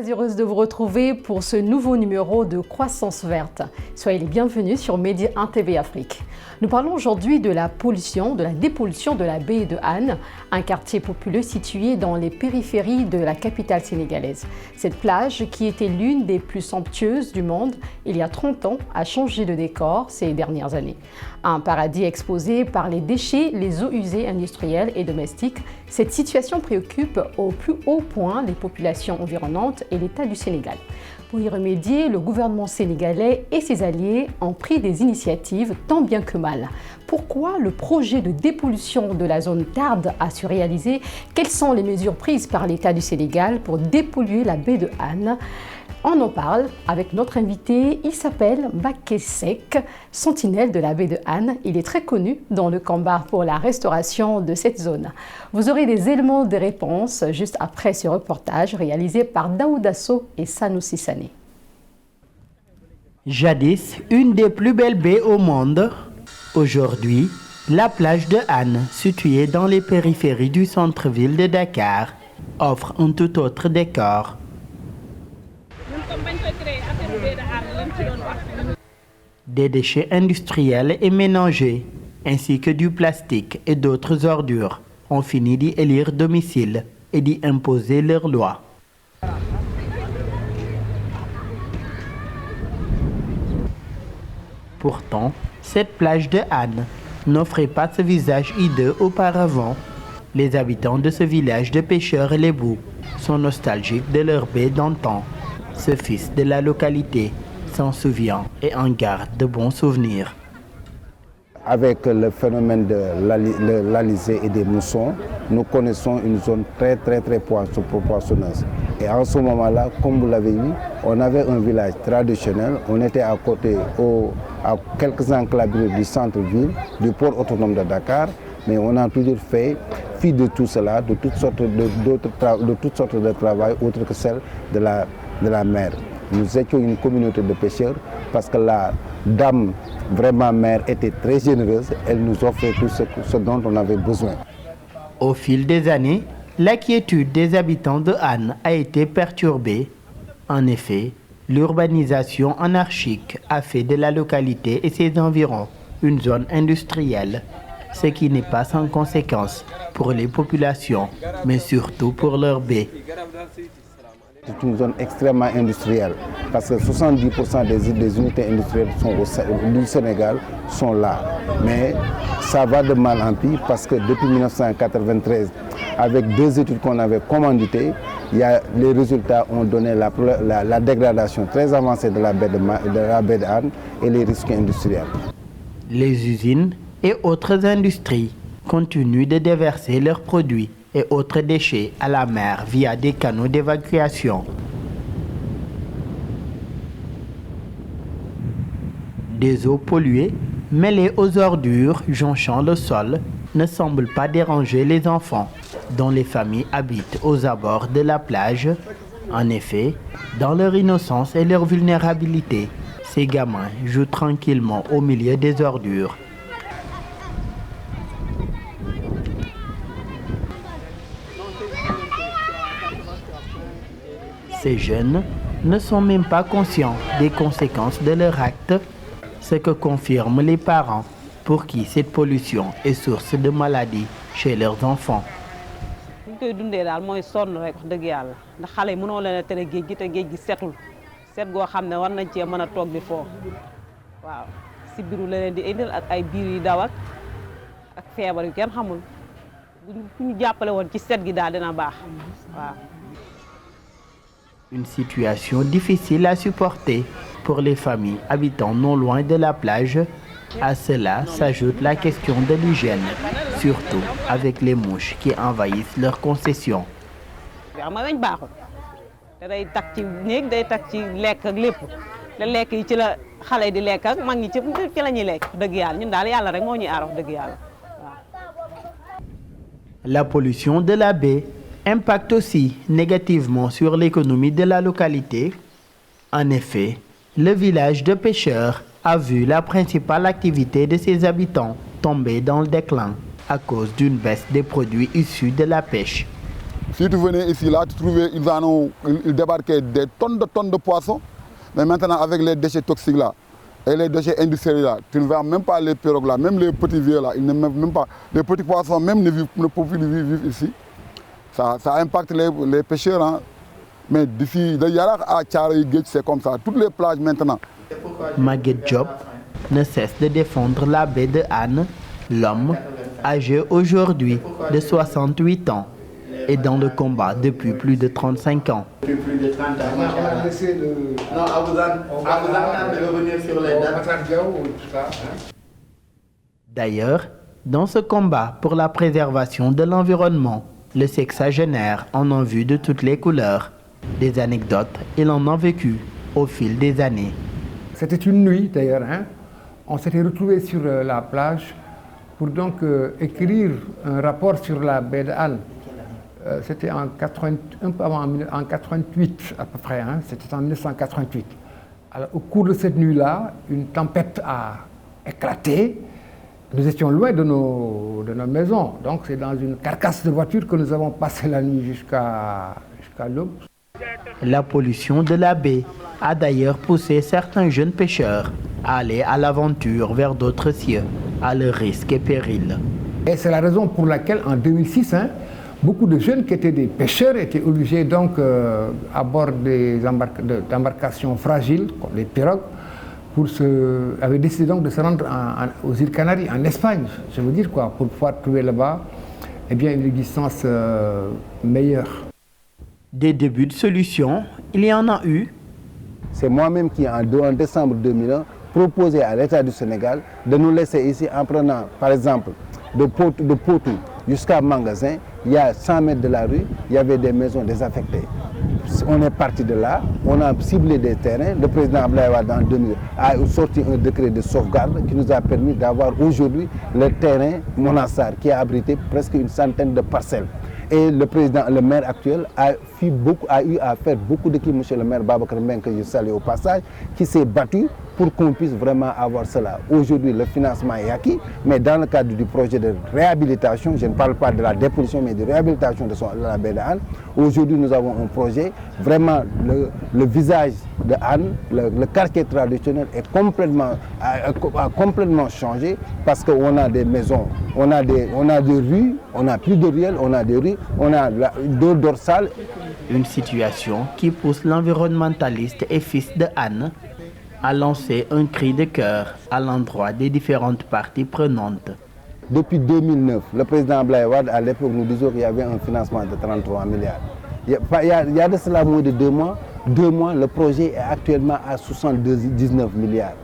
Très heureuse de vous retrouver pour ce nouveau numéro de Croissance Verte. Soyez les bienvenus sur Medi 1 TV Afrique. Nous parlons aujourd'hui de la pollution, de la dépollution de la baie de Han, un quartier populeux situé dans les périphéries de la capitale sénégalaise. Cette plage, qui était l'une des plus somptueuses du monde il y a 30 ans, a changé de décor ces dernières années. Un paradis exposé par les déchets, les eaux usées industrielles et domestiques, cette situation préoccupe au plus haut point les populations environnantes et l'État du Sénégal. Pour y remédier, le gouvernement sénégalais et ses alliés ont pris des initiatives tant bien que mal. Pourquoi le projet de dépollution de la zone tarde à se réaliser? Quelles sont les mesures prises par l'État du Sénégal pour dépolluer la baie de Han? On en parle avec notre invité, il s'appelle Mbacké Seck, sentinelle de la baie de Han. Il est très connu dans le combat pour la restauration de cette zone. Vous aurez des éléments de réponse juste après ce reportage réalisé par Daouda Sow et Sanoussi Sané. Jadis, une des plus belles baies au monde, aujourd'hui, la plage de Han, située dans les périphéries du centre-ville de Dakar, offre un tout autre décor. Des déchets industriels et ménagers, ainsi que du plastique et d'autres ordures, ont fini d'y élire domicile et d'y imposer leurs lois. Pourtant, cette plage de Han n'offrait pas ce visage hideux auparavant. Les habitants de ce village de pêcheurs lébous sont nostalgiques de leur baie d'antan. Ce fils de la localité s'en souvient et en garde de bons souvenirs. Avec le phénomène de l'alizé et des moussons, nous connaissons une zone très poissonneuse. Et en ce moment-là, comme vous l'avez vu, on avait un village traditionnel. On était à côté, à quelques enclavures du centre-ville, du port autonome de Dakar. Mais on a toujours fait fi de tout cela, de toutes sortes de travail autres que celle de la mer. Nous étions une communauté de pêcheurs parce que la dame, vraiment mère, était très généreuse. Elle nous offrait tout ce dont on avait besoin. Au fil des années, l'inquiétude des habitants de Han a été perturbée. En effet, l'urbanisation anarchique a fait de la localité et ses environs une zone industrielle, ce qui n'est pas sans conséquence pour les populations, mais surtout pour leurs baies. C'est une zone extrêmement industrielle parce que 70% des unités industrielles du Sénégal sont là. Mais ça va de mal en pis parce que depuis 1993, avec 2 études qu'on avait commanditées, les résultats ont donné la dégradation très avancée de la baie de Han et les risques industriels. Les usines et autres industries continuent de déverser leurs produits et autres déchets à la mer via des canaux d'évacuation. Des eaux polluées, mêlées aux ordures jonchant le sol, ne semblent pas déranger les enfants, dont les familles habitent aux abords de la plage. En effet, dans leur innocence et leur vulnérabilité, ces gamins jouent tranquillement au milieu des ordures. Ces jeunes ne sont même pas conscients des conséquences de leur acte, ce que confirment les parents pour qui cette pollution est source de maladies chez leurs enfants. Une situation difficile à supporter pour les familles habitant non loin de la plage. À cela s'ajoute la question de l'hygiène, surtout avec les mouches qui envahissent leurs concessions. La pollution de la baie impacte aussi négativement sur l'économie de la localité. En effet, le village de pêcheurs a vu la principale activité de ses habitants tomber dans le déclin à cause d'une baisse des produits issus de la pêche. Si tu venais ici, là, tu trouvais, ils débarquaient des tonnes de poissons. Mais maintenant, avec les déchets toxiques là, et les déchets industriels là, tu ne vois même pas les pirogues là, même les petits vieux là, ils ne même pas. Les petits poissons même ne peuvent plus vivre ici. Ça impacte les pêcheurs. Hein. Mais d'ici, de Yarak à Tcharaï, c'est comme ça. Toutes les plages maintenant. Maguette Diop ne cesse de défendre la baie de Han. L'homme, âgé aujourd'hui de 68 ans, est dans le combat depuis plus de 35 ans. Depuis plus de 30 ans, non, à vous entendre de revenir sur les dates. D'ailleurs, dans ce combat pour la préservation de l'environnement, le sexagénaire en a vu de toutes les couleurs. Des anecdotes, il en a vécu au fil des années. C'était une nuit d'ailleurs, hein. On s'était retrouvés sur la plage pour donc écrire un rapport sur la baie de Han. C'était un peu avant, en 88 à peu près, hein. C'était en 1988. Alors, au cours de cette nuit-là, une tempête a éclaté. Nous étions loin de nos maisons, donc c'est dans une carcasse de voiture que nous avons passé la nuit jusqu'à l'aube. La pollution de la baie a d'ailleurs poussé certains jeunes pêcheurs à aller à l'aventure vers d'autres cieux, à leur risque et péril. Et c'est la raison pour laquelle en 2006, hein, beaucoup de jeunes qui étaient des pêcheurs étaient obligés donc à bord des embarcations fragiles, comme les pirogues, avaient décidé donc de se rendre aux îles Canaries, en Espagne, je veux dire quoi, pour pouvoir trouver là-bas une existence meilleure. Des débuts de solutions, il y en a eu. C'est moi-même qui, en décembre 2001, proposé à l'État du Sénégal de nous laisser ici en prenant, par exemple, de Potou jusqu'à Magasin. Il y a 100 mètres de la rue, il y avait des maisons désaffectées. On est parti de là, on a ciblé des terrains. Le président Abdoulaye Wade en 2000 a sorti un décret de sauvegarde qui nous a permis d'avoir aujourd'hui le terrain Monassar qui a abrité presque une centaine de parcelles. Et le maire actuel a eu à faire beaucoup d'équipes, monsieur le maire Babacar Mbengue, que je salue au passage, qui s'est battu pour qu'on puisse vraiment avoir cela. Aujourd'hui, le financement est acquis, mais dans le cadre du projet de réhabilitation, je ne parle pas de la dépollution, mais de réhabilitation de la baie de Han, aujourd'hui nous avons un projet, vraiment le visage de Han, le quartier traditionnel a complètement changé parce qu'on a des maisons, on a des rues, on n'a plus de ruelles, on a des rues, on a deux dorsales. Une situation qui pousse l'environnementaliste et fils de Han à lancer un cri de cœur à l'endroit des différentes parties prenantes. Depuis 2009, le président Abdoulaye Wade, à l'époque, nous disait qu'il y avait un financement de 33 milliards. Il y a de cela moins de 2 mois. 2 mois, le projet est actuellement à 79 milliards.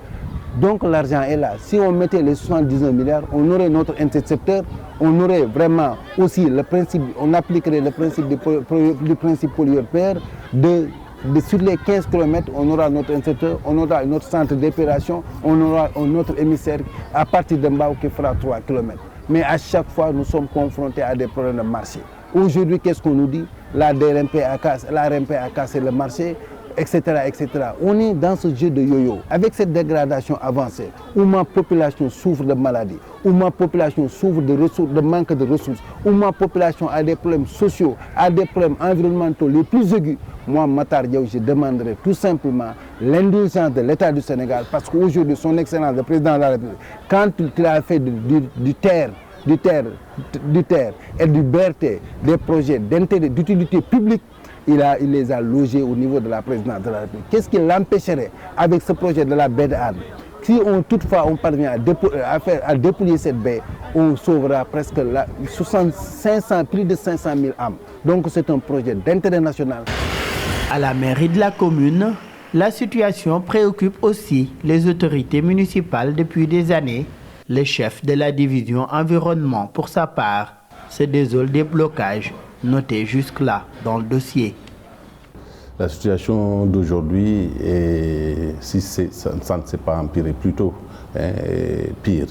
Donc l'argent est là. Si on mettait les 79 milliards, on aurait notre intercepteur, on aurait vraiment aussi le principe, on appliquerait le principe du principe pollueur-payeur sur les 15 km, on aura notre intercepteur, on aura notre centre d'opération, on aura notre émissaire à partir de Mbao qui fera 3 km. Mais à chaque fois, nous sommes confrontés à des problèmes de marché. Aujourd'hui, qu'est-ce qu'on nous dit? La RMP a cassé le marché, etc., etc. On est dans ce jeu de yo-yo. Avec cette dégradation avancée, où ma population souffre de maladies, où ma population souffre de manque de ressources, où ma population a des problèmes sociaux, a des problèmes environnementaux les plus aigus, moi, Matar Diaw, je demanderai tout simplement l'indulgence de l'État du Sénégal, parce qu'aujourd'hui, son Excellence, le président de la République, quand il a fait du terre et du BRT, des projets d'utilité publique, il les a logés au niveau de la présidence de la République. Qu'est-ce qui l'empêcherait avec ce projet de la baie de Han? Si toutefois on parvient à dépouiller cette baie, on sauvera presque plus de 500 000 âmes. Donc c'est un projet d'intérêt national. À la mairie de la commune, la situation préoccupe aussi les autorités municipales depuis des années. Le chef de la division environnement, pour sa part, se désole des blocages notés jusque-là dans le dossier. La situation d'aujourd'hui, si ça ne s'est pas empiré plutôt, pire,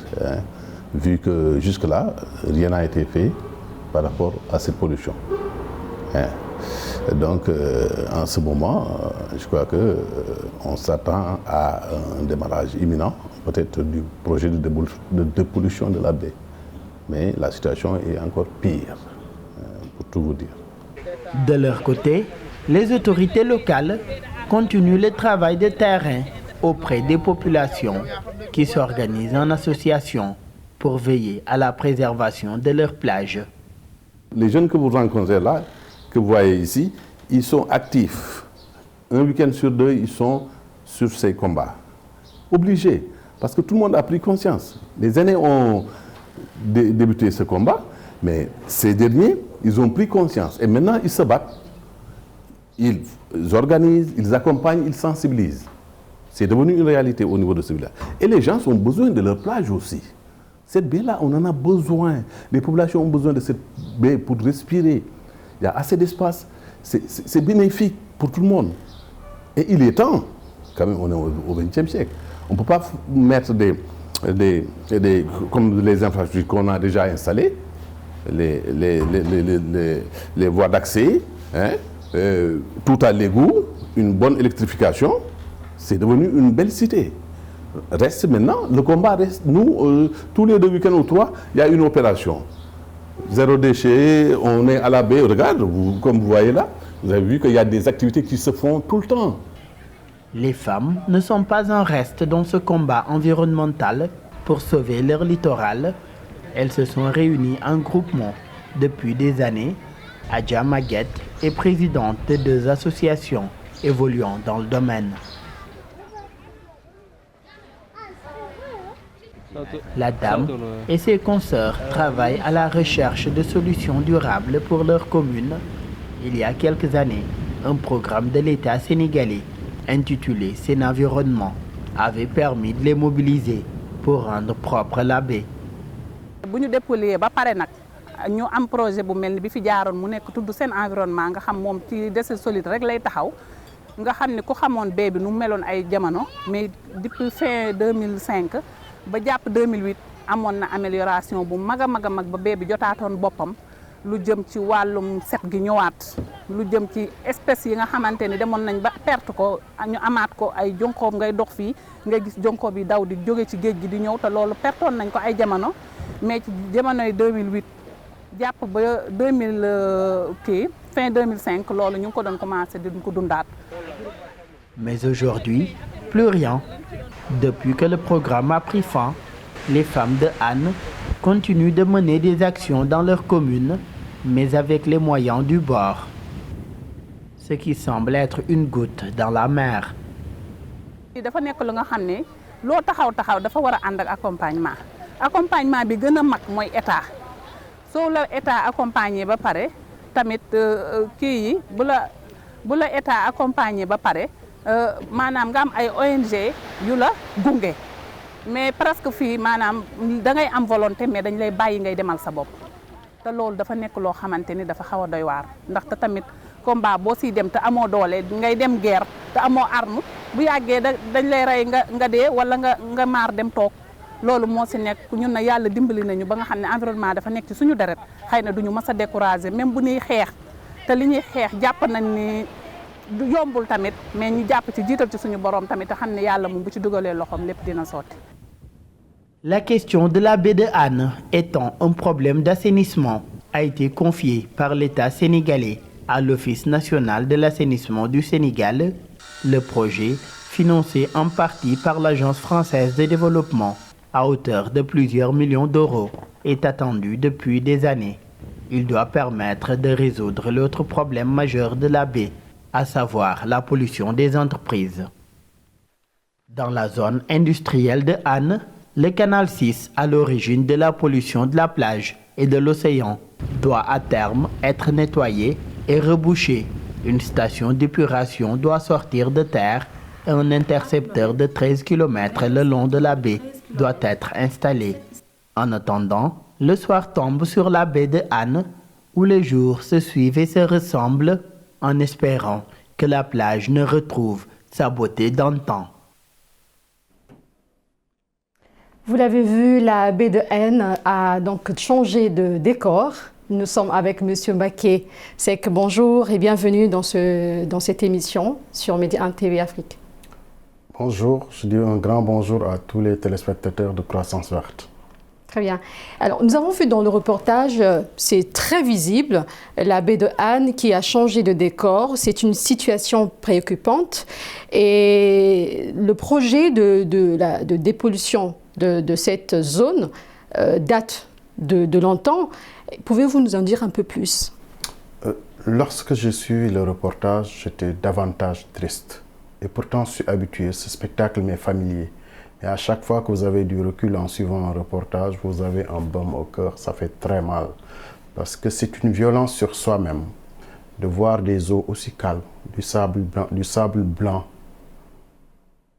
vu que jusque-là, rien n'a été fait par rapport à cette pollution. Donc, en ce moment, je crois qu'on s'attend à un démarrage imminent, peut-être du projet de dépollution de la baie. Mais la situation est encore pire, pour tout vous dire. De leur côté, les autorités locales continuent le travail de terrain auprès des populations qui s'organisent en association pour veiller à la préservation de leurs plages. Les jeunes que vous rencontrez là, que vous voyez ici, ils sont actifs. Un week-end sur deux, ils sont sur ces combats. Obligés, parce que tout le monde a pris conscience. Les aînés ont débuté ce combat, mais ces derniers, ils ont pris conscience. Et maintenant, ils se battent. Ils organisent, ils accompagnent, ils sensibilisent. C'est devenu une réalité au niveau de ce village. Et les gens ont besoin de leur plage aussi. Cette baie-là, on en a besoin. Les populations ont besoin de cette baie pour respirer. Il y a assez d'espace. C'est bénéfique pour tout le monde. Et il est temps, quand même, on est au XXe siècle. On ne peut pas mettre comme les infrastructures qu'on a déjà installées, les voies d'accès, hein, tout à l'égout, une bonne électrification. C'est devenu une belle cité. Reste maintenant, le combat reste. Nous, tous les 2 week-ends ou 3, il y a une opération. Zéro déchet, on est à la baie. Regarde, comme vous voyez là, vous avez vu qu'il y a des activités qui se font tout le temps. Les femmes ne sont pas en reste dans ce combat environnemental pour sauver leur littoral. Elles se sont réunies en groupement depuis des années. Adja Maguette est présidente de 2 associations évoluant dans le domaine. La dame et ses consoeurs travaillent à la recherche de solutions durables pour leur commune. Il y a quelques années, un programme de l'État sénégalais intitulé Sen Environnement avait permis de les mobiliser pour rendre propre la baie. Bu ñu déployé ba pare nag ñu am projet bu mel ni bi fi jaaroon mu nekk tudd Sen Environnement nga xam moom ci déchets solides rek lay taxaw nga xam ne ku xamoon baie bi nu meloon ay jamono mais depuis fin 2005 ba jàpp 2008 amoon na amélioration bu mag a mag ba baie bi jotaatoon boppam lu jëm ci wàllum set gi ñëwaat lu jëm ci espèces yi nga xamante ni demoon nañ ba perte ko ñu amaat ko ay jonkoob ngay dox fii ngay gis jonkoob yi daw di jóge ci géej gi di ñëw te loolu pertoon nañ ko ay jamono mais ci jamonoy 2008 jàpp ba 2000 fin 2005 loolu ñu ngi ko doon commencé di ko dundaat. Mais aujourd'hui, plus rien. Depuis que le programme a pris fin, les femmes de Hann continuent de mener des actions dans leur commune, mais avec les moyens du bord. Ce qui semble être une goutte dans la mer. dafa nekk lu nga xam ne loo taxaw dafa war a ànd ak accompagnement bi gën a mag mooy état soo la état accompagné ba pare tamit kii yi bu la état accompagné ba pare maanaam nga am ay ONG yu la gunge mais presque fii maanaam da ngay am volonté mais dañ lay bàyyi ngay demal sa bopp te loolu dafa nekk loo xamante ni dafa xaw a doy waar ndaxte tamit combat boo siy dem te amoo doole ngay dem guerre te amoo arme bu yàggee dañ lay rey nga dee wala nga maar dem toog loolu moo si nekk ñun na yàlla dimbali nañu ba nga xam ne environnement dafa nekk ci suñu deret xëy na duñu mës a décourager même bu ñuy xeex te li ñuy xeex jàpp nañ ni yombul tamit mais ñu jàpp ci jiital ci suñu borom tamit te xam ne yàlla moom bu ci dugalee loxoom lépp dina sotti. La question de la baie de Hann étant un problème d'assainissement a été confiée par l'État sénégalais à l'Office national de l'assainissement du Sénégal. Le projet, financé en partie par l'Agence française de développement à hauteur de plusieurs millions d'euros, est attendu depuis des années. Il doit permettre de résoudre l'autre problème majeur de la baie, à savoir la pollution des entreprises. Dans la zone industrielle de Hann, le canal 6, à l'origine de la pollution de la plage et de l'océan, doit à terme être nettoyé et rebouché. Une station d'épuration doit sortir de terre et un intercepteur de 13 km le long de la baie doit être installé. En attendant, le soir tombe sur la baie de Hann, où les jours se suivent et se ressemblent, en espérant que la plage ne retrouve sa beauté d'antan. Vous l'avez vu, la baie de Hann a donc changé de décor. Nous sommes avec M. Mbacké Seck. Bonjour et bienvenue dans cette émission sur Média 1 TV Afrique. Bonjour, je dis un grand bonjour à tous les téléspectateurs de Croissance Verte. Très bien. Alors, nous avons vu dans le reportage, c'est très visible, la baie de Han qui a changé de décor. C'est une situation préoccupante. Et le projet de dépollution de cette zone date de longtemps. Pouvez-vous nous en dire un peu plus? Lorsque j'ai suivi le reportage, j'étais davantage triste. Et pourtant, je suis habitué, ce spectacle m'est familier. Et à chaque fois que vous avez du recul en suivant un reportage, vous avez un baume au cœur, ça fait très mal. Parce que c'est une violence sur soi-même de voir des eaux aussi calmes, du sable blanc,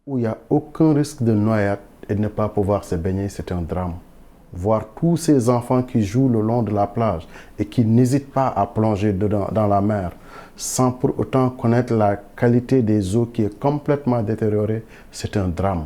où il n'y a aucun risque de noyade et de ne pas pouvoir se baigner, c'est un drame. Voir tous ces enfants qui jouent le long de la plage et qui n'hésitent pas à plonger dans la mer, sans pour autant connaître la qualité des eaux qui est complètement détériorée, c'est un drame.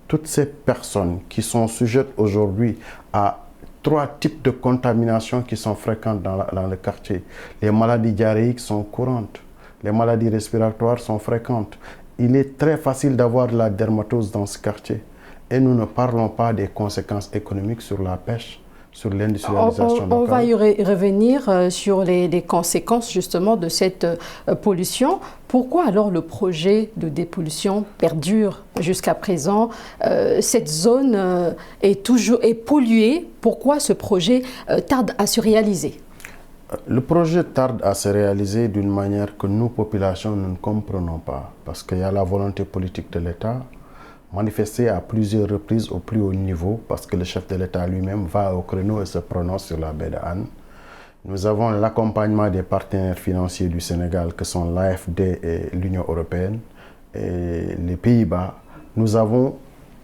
Toutes ces personnes qui sont sujettes aujourd'hui à 3 types de contamination qui sont fréquentes dans le quartier. Les maladies diarrhéiques sont courantes, les maladies respiratoires sont fréquentes. Il est très facile d'avoir de la dermatose dans ce quartier. Et nous ne parlons pas des conséquences économiques sur la pêche, sur l'industrialisation locale. On va y revenir sur les conséquences justement de cette pollution. Pourquoi alors le projet de dépollution perdure jusqu'à présent? Cette zone est polluée. Pourquoi ce projet tarde à se réaliser? Le projet tarde à se réaliser d'une manière que nous, populations, nous ne comprenons pas. Parce qu'il y a la volonté politique de l'État, manifesté à plusieurs reprises au plus haut niveau, parce que le chef de l'État lui-même va au créneau et se prononce sur la baie de Han. Nous avons l'accompagnement des partenaires financiers du Sénégal, que sont l'AFD et l'Union européenne, et les Pays-Bas. Nous avons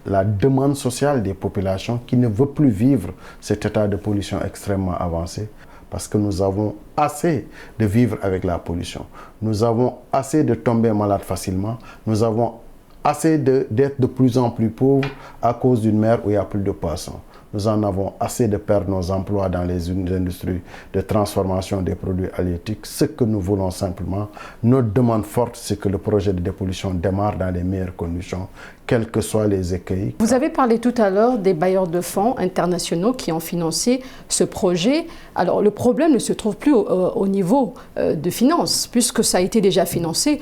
la demande sociale des populations qui ne veut plus vivre cet état de pollution extrêmement avancé, parce que nous avons assez de vivre avec la pollution. Nous avons assez de tomber malade facilement. Nous avons assez d'être de plus en plus pauvres à cause d'une mer où il n'y a plus de poissons. Nous en avons assez de perdre nos emplois dans les industries de transformation des produits halieutiques. Ce que nous voulons simplement, notre demande forte, c'est que le projet de dépollution démarre dans les meilleures conditions, quels que soient les écueils. Vous avez parlé tout à l'heure des bailleurs de fonds internationaux qui ont financé ce projet. Alors le problème ne se trouve plus au niveau de finances, puisque ça a été déjà financé.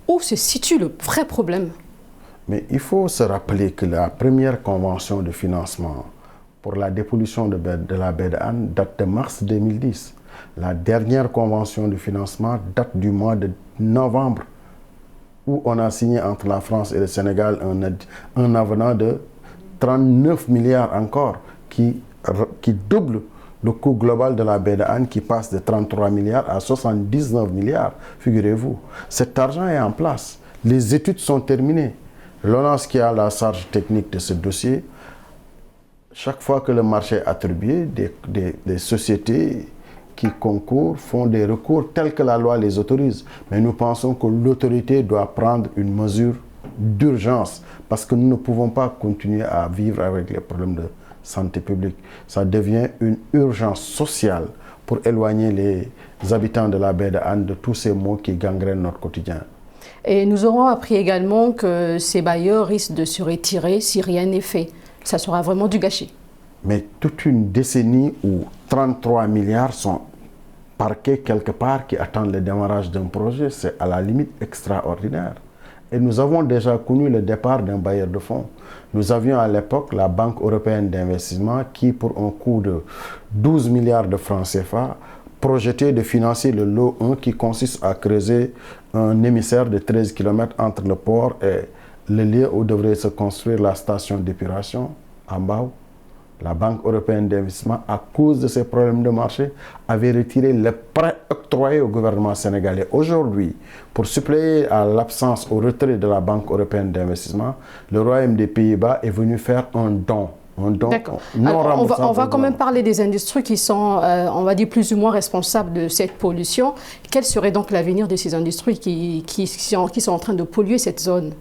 Où se situe le vrai problème? Mais il faut se rappeler que la première convention de financement pour la dépollution de la baie de Han date de mars 2010. La dernière convention de financement date du mois de novembre, où on a signé entre la France et le Sénégal un avenant de 39 milliards encore, qui double le coût global de la baie de Han, qui passe de 33 milliards à 79 milliards, figurez-vous. Cet argent est en place. Les études sont terminées. L'ONAS qui a la charge technique de ce dossier, chaque fois que le marché est attribué, des sociétés qui concourent font des recours tels que la loi les autorise. Mais nous pensons que l'autorité doit prendre une mesure d'urgence parce que nous ne pouvons pas continuer à vivre avec les problèmes de santé publique. Ça devient une urgence sociale pour éloigner les habitants de la baie de Han de tous ces maux qui gangrènent notre quotidien. Et nous aurons appris également que ces bailleurs risquent de se retirer si rien n'est fait. Ça sera vraiment du gâchis. Mais toute une décennie où 33 milliards sont parqués quelque part qui attendent le démarrage d'un projet, c'est à la limite extraordinaire. Et nous avons déjà connu le départ d'un bailleur de fonds. Nous avions à l'époque la Banque européenne d'investissement qui, pour un coût de 12 milliards de francs CFA, projetait de financer le lot 1 qui consiste à creuser un émissaire de 13 km entre le port et le lieu où devrait se construire la station d'épuration, en Mbao. La Banque européenne d'investissement, à cause de ces problèmes de marché, avait retiré le prêt octroyé au gouvernement sénégalais. Aujourd'hui, pour suppléer à l'absence, au retrait de la Banque européenne d'investissement, le Royaume des Pays-Bas est venu faire un don. D'accord. On va quand même parler des industries qui sont, on va dire, plus ou moins responsables de cette pollution. Quel serait donc l'avenir de ces industries qui sont en train de polluer cette zone?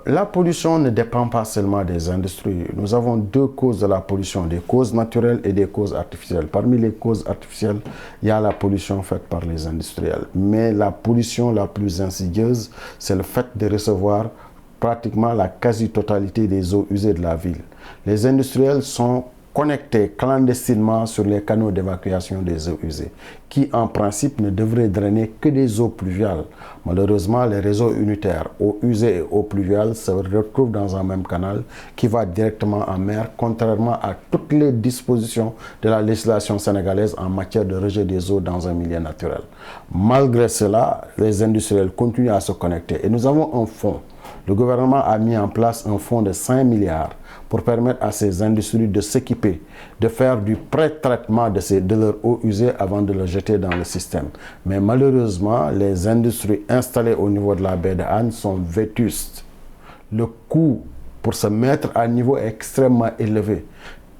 La pollution ne dépend pas seulement des industries. Nous avons 2 causes de la pollution, des causes naturelles et des causes artificielles. Parmi les causes artificielles, il y a la pollution faite par les industriels. Mais la pollution la plus insidieuse, c'est le fait de recevoir pratiquement la quasi-totalité des eaux usées de la ville. Les industriels sont connectés clandestinement sur les canaux d'évacuation des eaux usées, qui en principe ne devraient drainer que des eaux pluviales. Malheureusement, les réseaux unitaires, eaux usées et eaux pluviales, se retrouvent dans un même canal qui va directement en mer, contrairement à toutes les dispositions de la législation sénégalaise en matière de rejet des eaux dans un milieu naturel. Malgré cela, les industriels continuent à se connecter et nous avons un fonds. Le gouvernement a mis en place un fonds de 5 milliards pour permettre à ces industries de s'équiper, de faire du pré-traitement de leur eau usée avant de le jeter dans le système. Mais malheureusement, les industries installées au niveau de la baie de Hann sont vétustes. Le coût pour se mettre à niveau est extrêmement élevé.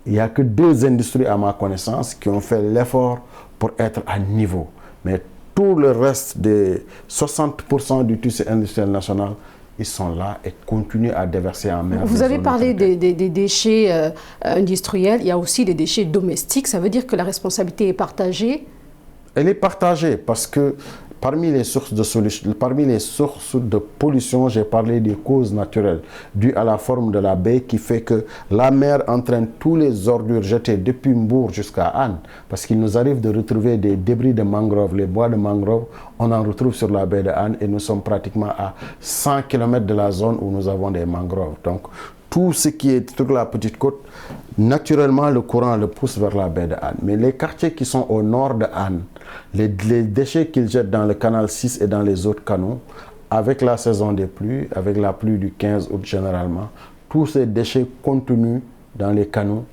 Il n'y a que 2 industries à ma connaissance qui ont fait l'effort pour être à niveau. Mais tout le reste des 60% du tissu industriel national, ils sont là et continuent à déverser en mer. Vous avez parlé des déchets industriels, il y a aussi des déchets domestiques. Ça veut dire que la responsabilité est partagée? Elle est partagée parce que parmi les sources de pollution, j'ai parlé des causes naturelles dues à la forme de la baie qui fait que la mer entraîne tous les ordures jetées depuis Mbour jusqu'à Hann. Parce qu'il nous arrive de retrouver des débris de mangroves, les bois de mangroves, on en retrouve sur la baie de Hann et nous sommes pratiquement à 100 km de la zone où nous avons des mangroves. Donc tout ce qui est sur la petite côte, naturellement le courant le pousse vers la baie de Hann. Mais les quartiers qui sont au nord de Hann, les déchets qu'ils jettent dans le canal 6 et dans les autres canaux, avec la saison des pluies, avec la pluie du 15 août généralement, tous ces déchets contenus dans les canaux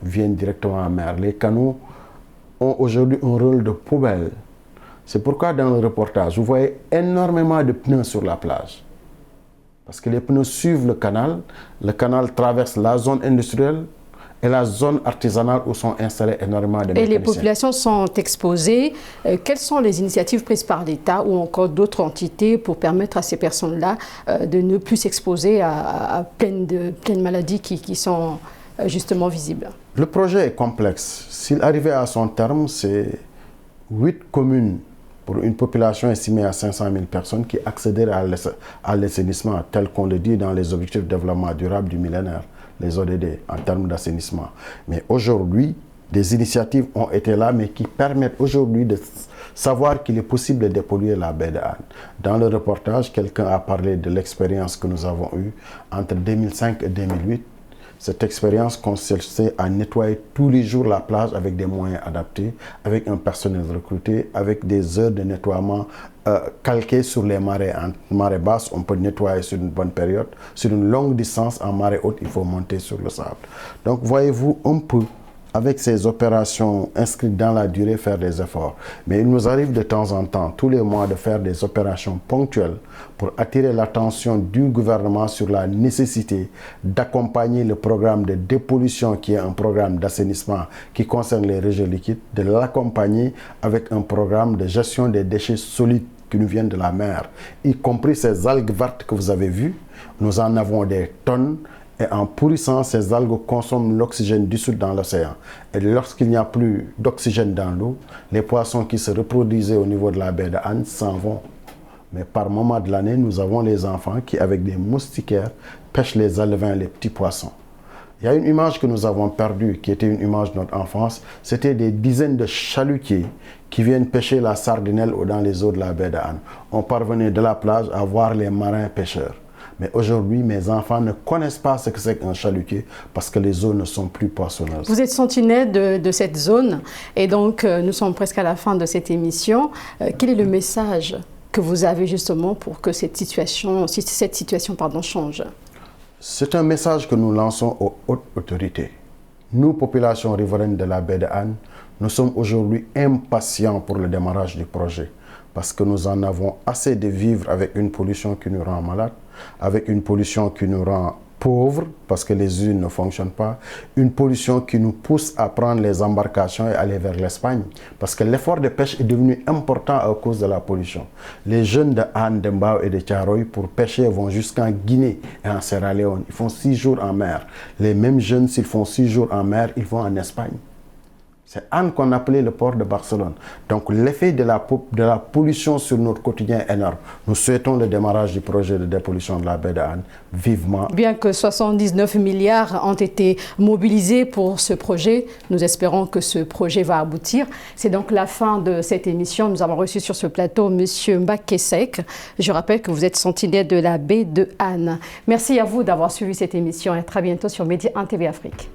viennent directement en mer. Les canaux ont aujourd'hui un rôle de poubelle. C'est pourquoi dans le reportage, vous voyez énormément de pneus sur la plage. Parce que les pneus suivent le canal traverse la zone industrielle et la zone artisanale où sont installés énormément de mécaniciens. Et les populations sont exposées. Quelles sont les initiatives prises par l'État ou encore d'autres entités pour permettre à ces personnes-là de ne plus s'exposer à plein de maladies qui sont justement visibles? Le projet est complexe. S'il arrivait à son terme, c'est 8 communes pour une population estimée à 500 000 personnes qui accéderaient à l'assainissement tel qu'on le dit dans les objectifs de développement durable du millénaire, les ODD, en termes d'assainissement. Mais aujourd'hui, des initiatives ont été là, mais qui permettent aujourd'hui de savoir qu'il est possible de dépolluer la baie de Hann. Dans le reportage, quelqu'un a parlé de l'expérience que nous avons eue entre 2005 et 2008. Cette expérience consistait à nettoyer tous les jours la plage avec des moyens adaptés, avec un personnel recruté, avec des heures de nettoiement calquées sur les marées. En marée basse, on peut nettoyer sur une bonne période. Sur une longue distance, en marée haute, il faut monter sur le sable. Donc, voyez-vous, on peut, avec ces opérations inscrites dans la durée, faire des efforts. Mais il nous arrive de temps en temps, tous les mois, de faire des opérations ponctuelles pour attirer l'attention du gouvernement sur la nécessité d'accompagner le programme de dépollution, qui est un programme d'assainissement qui concerne les rejets liquides, de l'accompagner avec un programme de gestion des déchets solides qui nous viennent de la mer, y compris ces algues vertes que vous avez vues. Nous en avons des tonnes. Et en pourrissant, ces algues consomment l'oxygène dissous dans l'océan. Et lorsqu'il n'y a plus d'oxygène dans l'eau, les poissons qui se reproduisaient au niveau de la baie de Hann s'en vont. Mais par moment de l'année, nous avons les enfants qui, avec des moustiquaires, pêchent les alevins, les petits poissons. Il y a une image que nous avons perdue, qui était une image de notre enfance. C'était des dizaines de chalutiers qui viennent pêcher la sardinelle dans les eaux de la baie de Hann. On parvenait de la plage à voir les marins pêcheurs. Mais aujourd'hui, mes enfants ne connaissent pas ce que c'est qu'un chalutier parce que les eaux ne sont plus poissonneuses. Vous êtes sentinelle de cette zone et donc nous sommes presque à la fin de cette émission. Quel est le message que vous avez justement pour que cette situation change? C'est un message que nous lançons aux hautes autorités. Nous, population riveraine de la baie de Hann, nous sommes aujourd'hui impatients pour le démarrage du projet parce que nous en avons assez de vivre avec une pollution qui nous rend malades, avec une pollution qui nous rend pauvres parce que les usines ne fonctionnent pas, une pollution qui nous pousse à prendre les embarcations et aller vers l'Espagne parce que l'effort de pêche est devenu important à cause de la pollution. Les jeunes de Hann, de Mbao et de Thiaroye pour pêcher vont jusqu'en Guinée et en Sierra Leone. Ils font 6 jours en mer. Les mêmes jeunes, s'ils font 6 jours en mer, ils vont en Espagne. C'est Hann qu'on appelait le port de Barcelone. Donc l'effet de la pollution sur notre quotidien est énorme. Nous souhaitons le démarrage du projet de dépollution de la baie de Hann vivement. Bien que 79 milliards ont été mobilisés pour ce projet, nous espérons que ce projet va aboutir. C'est donc la fin de cette émission. Nous avons reçu sur ce plateau M. Mbacké Seck. Je rappelle que vous êtes sentinelle de la baie de Hann. Merci à vous d'avoir suivi cette émission et à très bientôt sur Média 1 TV Afrique.